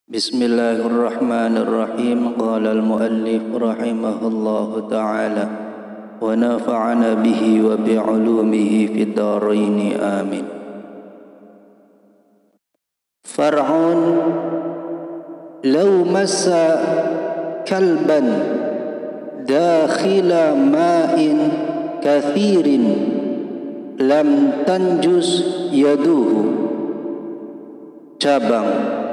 Bismillahirrahmanirrahim. Qala al-muallif rahimahullahu ta'ala wa nafa'ana bihi wa bi'ulumihi fid dharain amin. Far'un law massa kalban dakhila ma'in kathirin lam tanjus yaduhu. Cabang: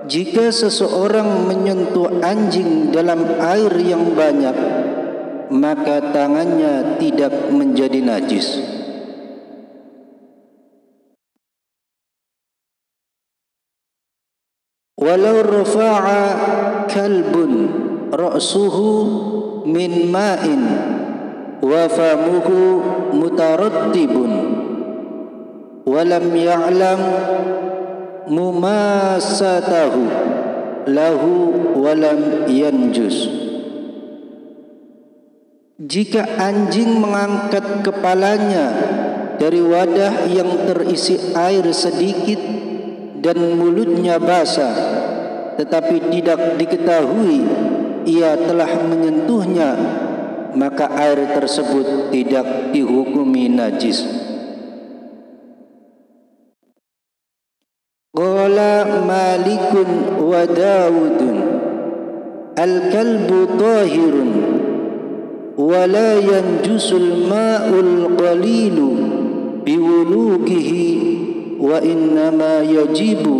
jika seseorang menyentuh anjing dalam air yang banyak, maka tangannya tidak menjadi najis. Walau rafa'a kalbun ra'suhu min ma'in wa famuhu mutarattibun wa lam ya'lam mumasatahu lahu walam yanjus. Jika anjing mengangkat kepalanya dari wadah yang terisi air sedikit dan mulutnya basah, tetapi tidak diketahui ia telah menyentuhnya, maka air tersebut tidak dihukumi najis. Qala Malikun wa Dawudun al-kalbu tahirun wa la yanjusul ma'ul qalilu biwulukihi wa innama yajibu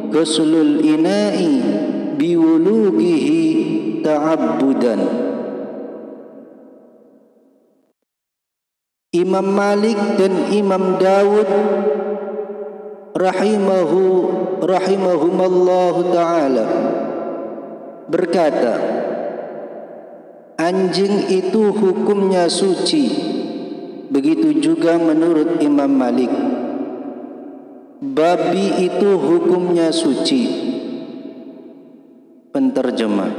ghuslul ina'i biwulukihi ta'abbudan. Imam Malik dan Imam Dawud rahimahumallahu ta'ala berkata, anjing itu hukumnya suci. Begitu juga menurut Imam Malik, babi itu hukumnya suci. Penterjemah: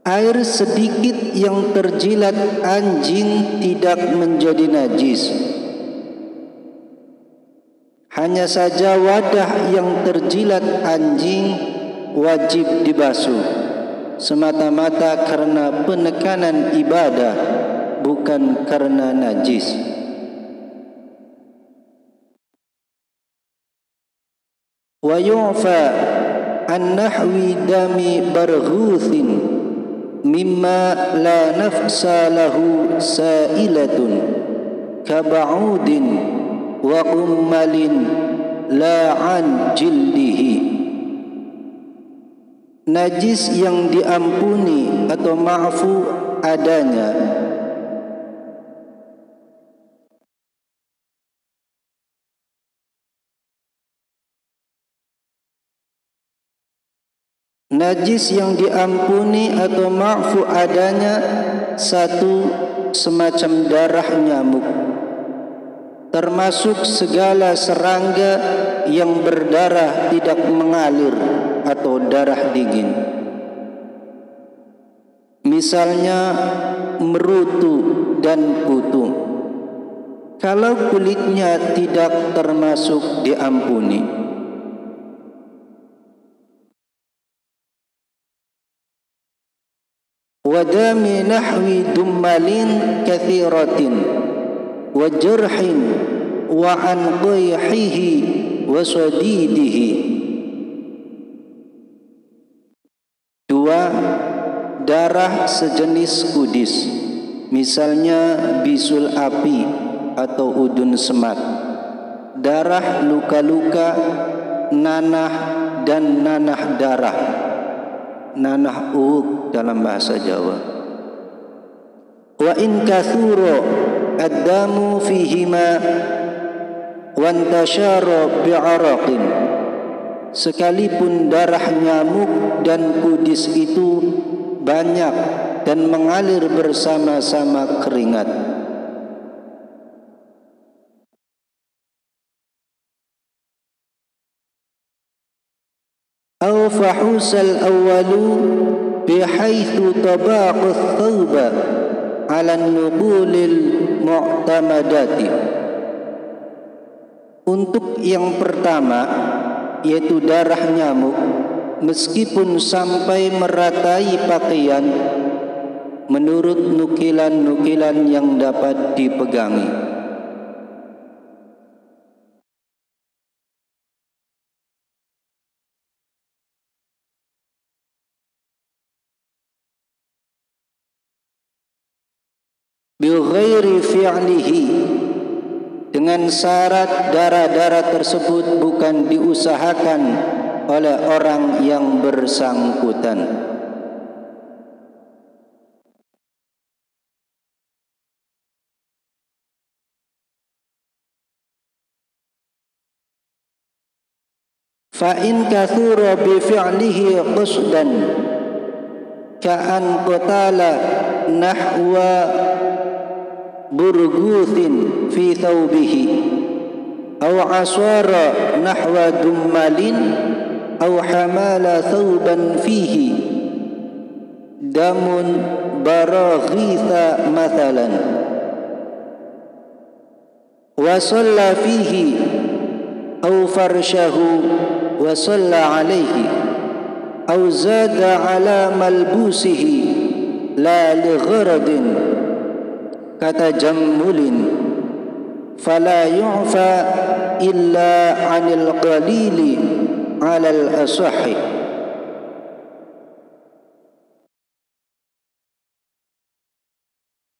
air sedikit yang terjilat anjing tidak menjadi najis. Hanya saja wadah yang terjilat anjing wajib dibasuh semata-mata karena penekanan ibadah, bukan karena najis. Wa yu'fa an nahwi dami barghuthin mimma la nafsa lahu sa'ilatun kaba'udin wa ummalin la an jildihi. Najis yang diampuni atau ma'fu adanya satu, semacam darah nyamuk, termasuk segala serangga yang berdarah tidak mengalir atau darah dingin. Misalnya merutu dan kutu. Kalau kulitnya tidak termasuk diampuni. Wadami nahwi dummalin kathiratin wa jarhin wa an qayhihi wa sadidihi. Dua, darah sejenis kudis, misalnya bisul api atau udun semat, darah luka-luka, nanah dan nanah darah, nanah uuk dalam bahasa Jawa. Wa in kathura ad-damu fihima wantashara bi'araqin, sekalipun darah nyamuk dan kudis itu banyak dan mengalir bersama-sama keringat. Aw fahusal awwalu bihaitsu tabaqu ath-thawba ala an-nuqulil mu'tamadati. Untuk yang pertama, yaitu darah nyamuk, meskipun sampai meratai pakaian, menurut nukilan-nukilan yang dapat dipegangi. Bighairi fi'lihi, dengan syarat darah-darah tersebut bukan diusahakan oleh orang yang bersangkutan. Fa in kathura bi fi'lihi qasdan ka'an qatala nahwa burguthin fi thawbihi aw aswara nahwa dummalin aw hamala thawban fihi damun baraghitha mathalan wa shalla fihi aw farshahu wa shalla alayhi aw zada ala malbusihi la li gharadin kata jammulin fala yu'fa illa 'anil qalili 'alal asahhi.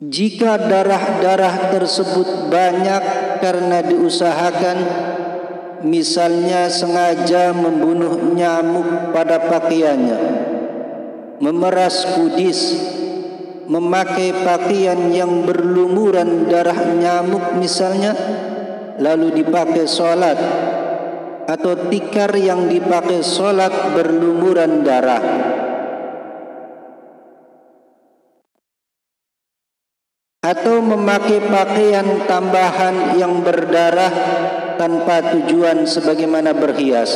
Jika darah-darah tersebut banyak karena diusahakan, misalnya sengaja membunuh nyamuk pada pakaiannya, memeras kudis, memakai pakaian yang berlumuran darah nyamuk misalnya, lalu dipakai solat, atau tikar yang dipakai solat berlumuran darah, atau memakai pakaian tambahan yang berdarah tanpa tujuan sebagaimana berhias,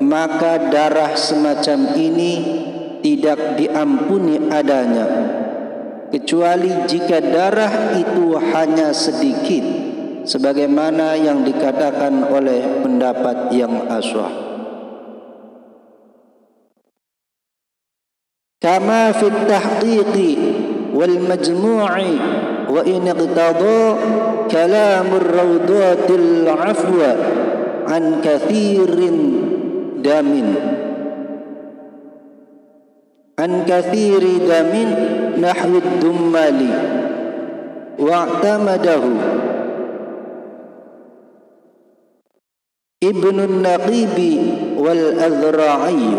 maka darah semacam ini tidak diampuni adanya, kecuali jika darah itu hanya sedikit, sebagaimana yang dikatakan oleh pendapat yang ashah. Kama fit tahqiqi wal majmu'i wa in iqtada kalamur rawdatil afwa an kathirin damin an kathiri damin nahwi dummali wa'tamadahu Ibnun Naqibi wal Azra'i.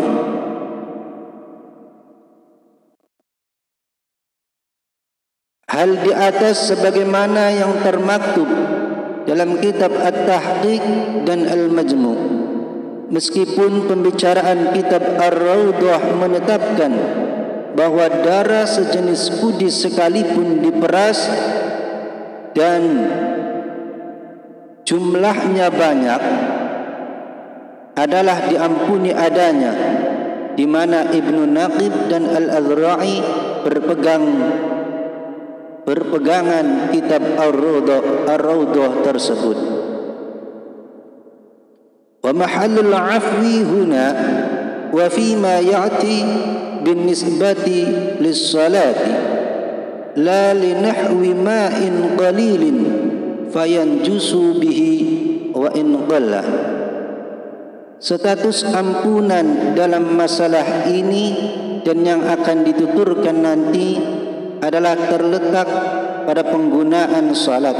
Hal di atas sebagaimana yang termaktub dalam kitab At-Tahqiq dan Al-Majmu', meskipun pembicaraan kitab Ar-Rawdah menetapkan bahwa darah sejenis kudis sekalipun diperas dan jumlahnya banyak adalah diampuni adanya, di mana Ibnu Naqib dan Al-Azra'i berpegangan kitab Ar-Rawdah tersebut. Wa mahallul afwi huna wa fima ya'ti bin nisbati lis-salati la li nahwi ma'in qalilin fayanjusu bihi wa in qalla. Status ampunan dalam masalah ini dan yang akan dituturkan nanti adalah terletak pada penggunaan salat,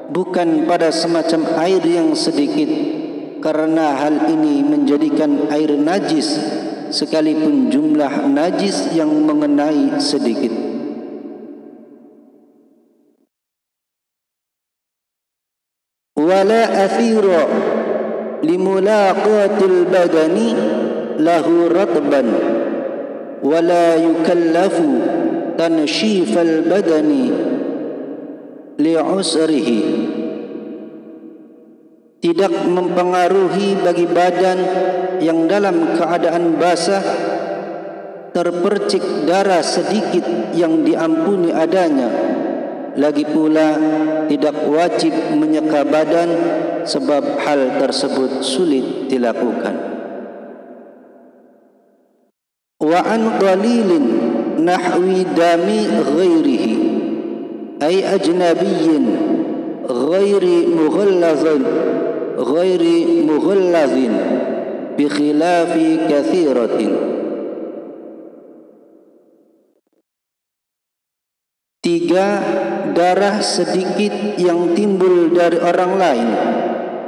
bukan pada semacam air yang sedikit, karena hal ini menjadikan air najis sekalipun jumlah najis yang mengenai sedikit. Wala athira limulaqatil badani lahu ratban wala yukallafu tanshifal badani li'usrihi. Tidak mempengaruhi bagi badan yang dalam keadaan basah terpercik darah sedikit yang diampuni adanya, Lagi pula tidak wajib menyeka badan sebab hal tersebut sulit dilakukan. Wa an qalilin nahwi dami ghairihi ay ajnabiyyin ghairi mughallazin bi khilafi kathiratin. 3. Darah sedikit yang timbul dari orang lain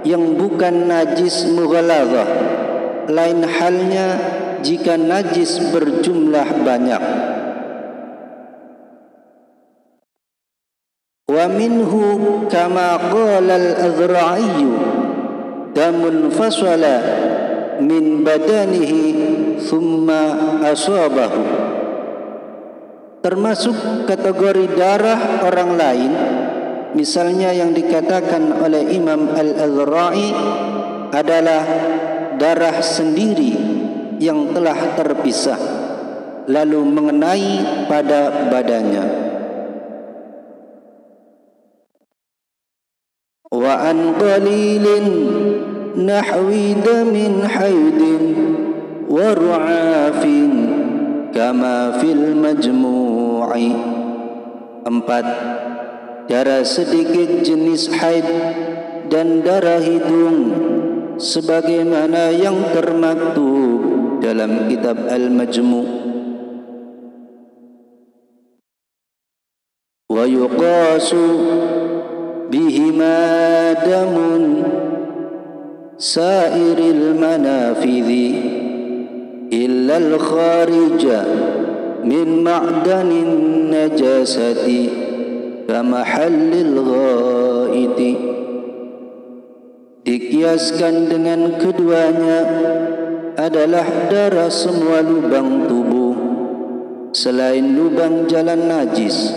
yang bukan najis mughallazah. Lain halnya jika najis berjumlah banyak. Wa minhu kama qala al-Azra'i damun fasala min badanihi thumma asabahu. Termasuk kategori darah orang lain, misalnya yang dikatakan oleh Imam Al-Azra'i adalah darah sendiri yang telah terpisah lalu mengenai pada badannya. Wa an qalilin nahwi damin haydin wa ru'afin kama fil majmu'i. 4. Darah sedikit jenis haid dan darah hidung sebagaimana yang termaktub dalam kitab Al-Majmu'. Wa yuqasu bihima damun sairil manafidhi illa al-kharija min ma'danin najasati kamahallil ghaiti. Dikiaskan dengan keduanya adalah darah semua lubang tubuh selain lubang jalan najis,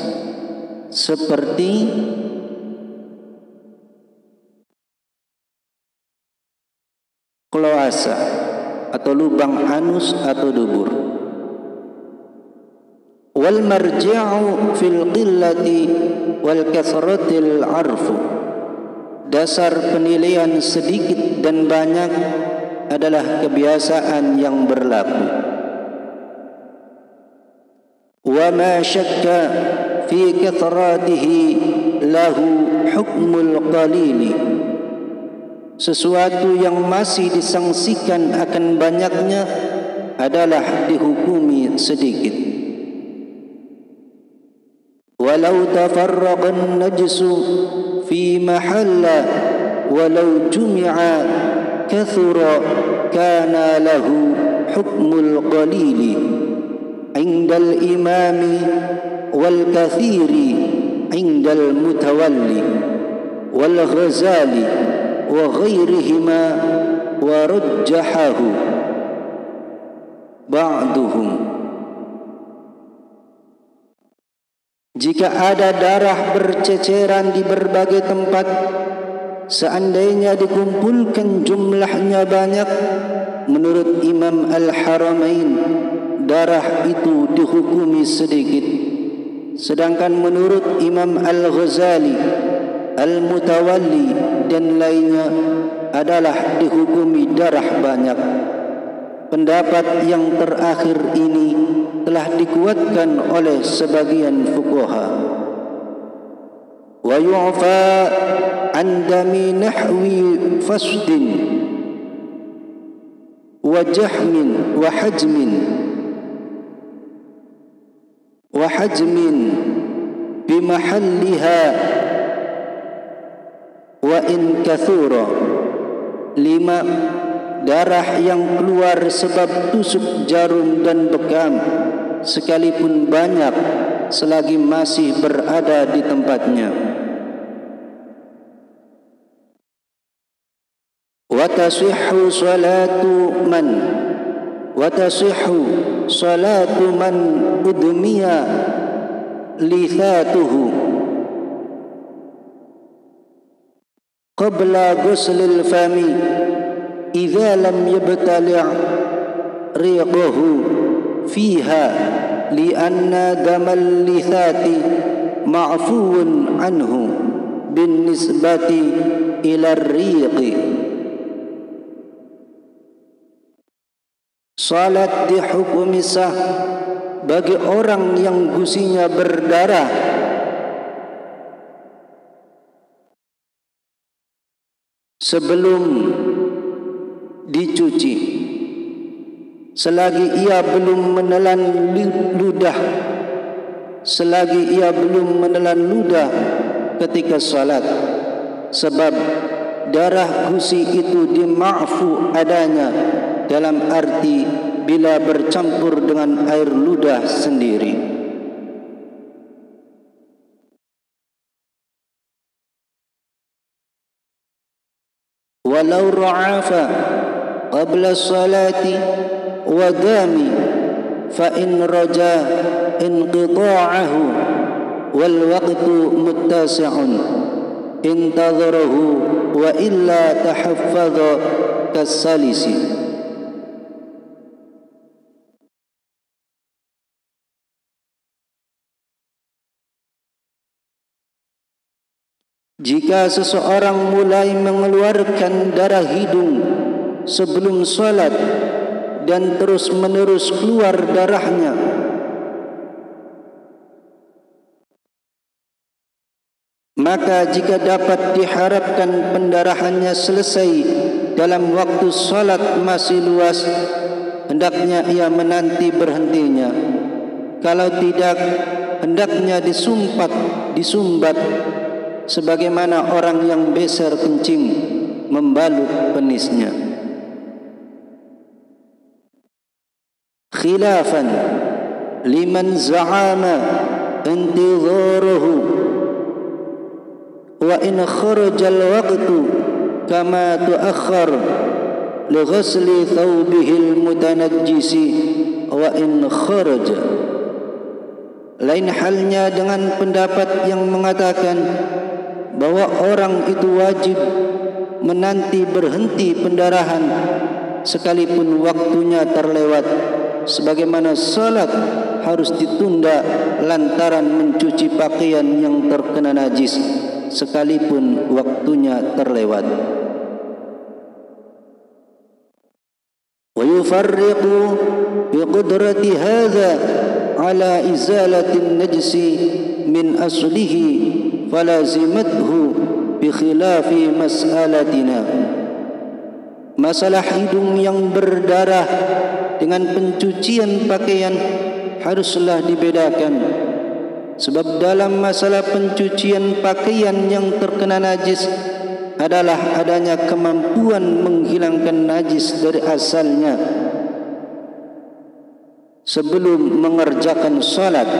seperti kloasa atau lubang anus atau dubur. Wal marji'u fil qillati wal kathratil arfu. Dasar penilaian sedikit dan banyak adalah kebiasaan yang berlaku. Wa ma syakka fi kathratihi lahu hukmul qalili. Sesuatu yang masih disangsikan akan banyaknya adalah dihukumi sedikit. Walau tafarraqan najsu fi mahalla walau jumi'a kathura kana lahu hukmul qalili indal imami wal kathiri indal mutawalli wal ghazali wa ghairihima wa rajjahahu ba'duhum. Jika ada darah berceceran di berbagai tempat, seandainya dikumpulkan jumlahnya banyak, menurut Imam Al-Haramain darah itu dihukumi sedikit. Sedangkan menurut Imam Al-Ghazali, Al-Mutawalli dan lainnya adalah dihukumi darah banyak. Pendapat yang terakhir ini telah dikuatkan oleh sebagian fuqaha. Wa yu'fa an dami nahwi fasdin wa jahmin wa hajmin bimahalliha wa in kathura. 5. Darah yang keluar sebab tusuk jarum dan bekam sekalipun banyak selagi masih berada di tempatnya. Wa tasihhu salatu man udmiya lithatuhu qabla ghuslil fami idza lam yabtali' riqahu fiha li'anna damal lithati ma'fuun anhu bin nisbati ila riqi. Salat dihukumi sah bagi orang yang gusinya berdarah sebelum dicuci, selagi ia belum menelan ludah, selagi ia belum menelan ludah ketika salat, sebab darah gusi itu dima'fu adanya dalam arti bila bercampur dengan air ludah sendiri. Walau ra'afa qabla salati wa dami fa in raja inqita'ahu wal waqtu muttasi'un intadharahu wa illa tahaffadha kasalisi. Jika seseorang mulai mengeluarkan darah hidung sebelum salat dan terus menerus keluar darahnya, maka jika dapat diharapkan pendarahannya selesai dalam waktu salat masih luas, hendaknya ia menanti berhentinya. Kalau tidak, hendaknya disumbat sebagaimana orang yang beser kencing membalut penisnya. Khilafan liman za'ama intidharuhu wa in kharaja al-waqtu kama tuakhkhar li ghusli thawbihi al-mutanajjisi wa in kharaja. Lain halnya dengan pendapat yang mengatakan bahwa orang itu wajib menanti berhenti pendarahan sekalipun waktunya terlewat, sebagaimana salat harus ditunda lantaran mencuci pakaian yang terkena najis sekalipun waktunya terlewat. Wa yufarriqu bi qudrati hadza ala izalati an-najsi min aslihi falazimathu bi khilafi mas'alatina. Masalah hidung yang berdarah dengan pencucian pakaian haruslah dibedakan, sebab dalam masalah pencucian pakaian yang terkena najis adalah adanya kemampuan menghilangkan najis dari asalnya sebelum mengerjakan salat.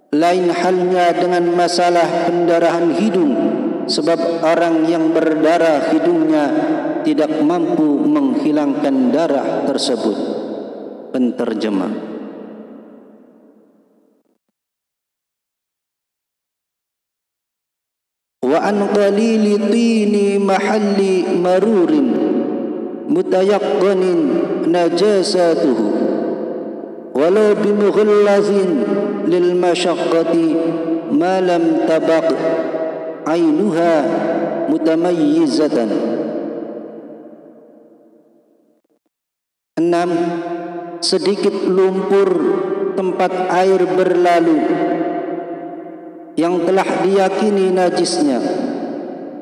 Lain halnya dengan masalah pendarahan hidung, sebab orang yang berdarah hidungnya tidak mampu menghilangkan darah tersebut. Penterjemah. Wa an qalili tini mahalli marurin mutayaqqanin najasatuhu walau bimughallazin lil masyaqqati ma lam tabaq ainuha mutamayyizatan. 6. Sedikit lumpur tempat air berlalu yang telah diyakini najisnya,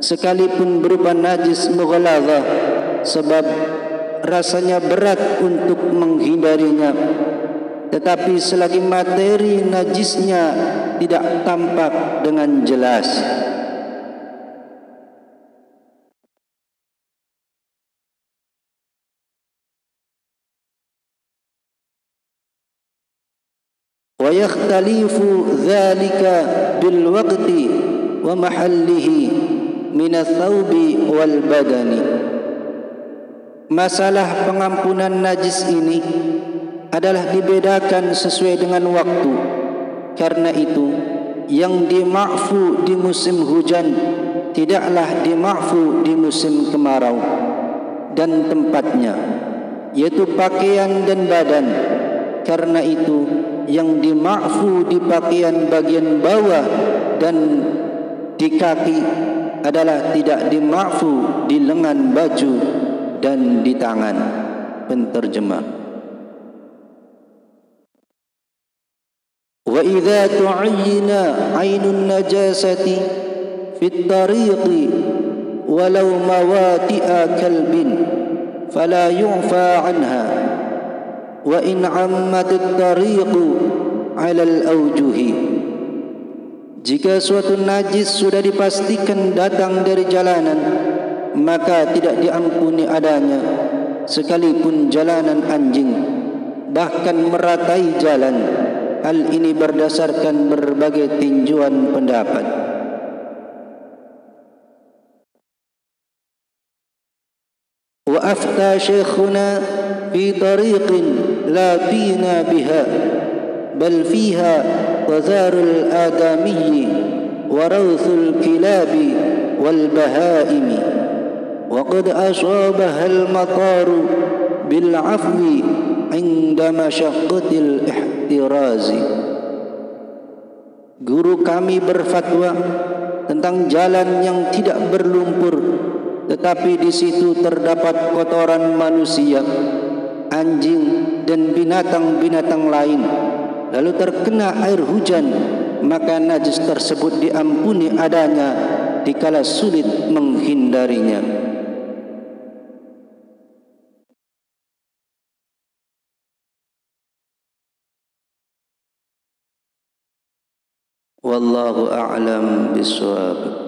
sekalipun berupa najis mughaladzah, sebab rasanya berat untuk menghindarinya, tetapi selagi materi najisnya tidak tampak dengan jelas. Wa yakhtalifu dhalika bil waqti wa mahallihi min ath-thawbi wal badani. Masalah pengampunan najis ini adalah dibedakan sesuai dengan waktu. Karena itu, yang dima'fu di musim hujan tidaklah dima'fu di musim kemarau. Dan tempatnya, yaitu pakaian dan badan. Karena itu, yang dima'fu di pakaian bagian bawah dan di kaki adalah tidak dima'fu di lengan baju dan di tangan. Penterjemah. Wa idza tu'ayyina 'ainun najasati fit tariqi walau mawati'a kalbin fala yu'fa 'anha wa in 'ammat at-tariqu 'ala al-awjuhi. Jika suatu najis sudah dipastikan datang dari jalanan, maka tidak diampuni adanya sekalipun jalanan anjing, bahkan meratai jalan. Hal ini berdasarkan berbagai tinjauan pendapat. Wa afta syekhuna fi tariqin la bina biha bal fiha qadharul adamiyyi wa rawthul kilabi wal bahaimi wa qad asabaha al mataru bil afwi inda masyaqqatil ihtirazi. Guru kami berfatwa tentang jalan yang tidak berlumpur, tetapi di situ terdapat kotoran manusia, anjing dan binatang-binatang lain, lalu terkena air hujan, maka najis tersebut diampuni adanya dikala sulit menghindarinya. Wallahu a'lam bishawab.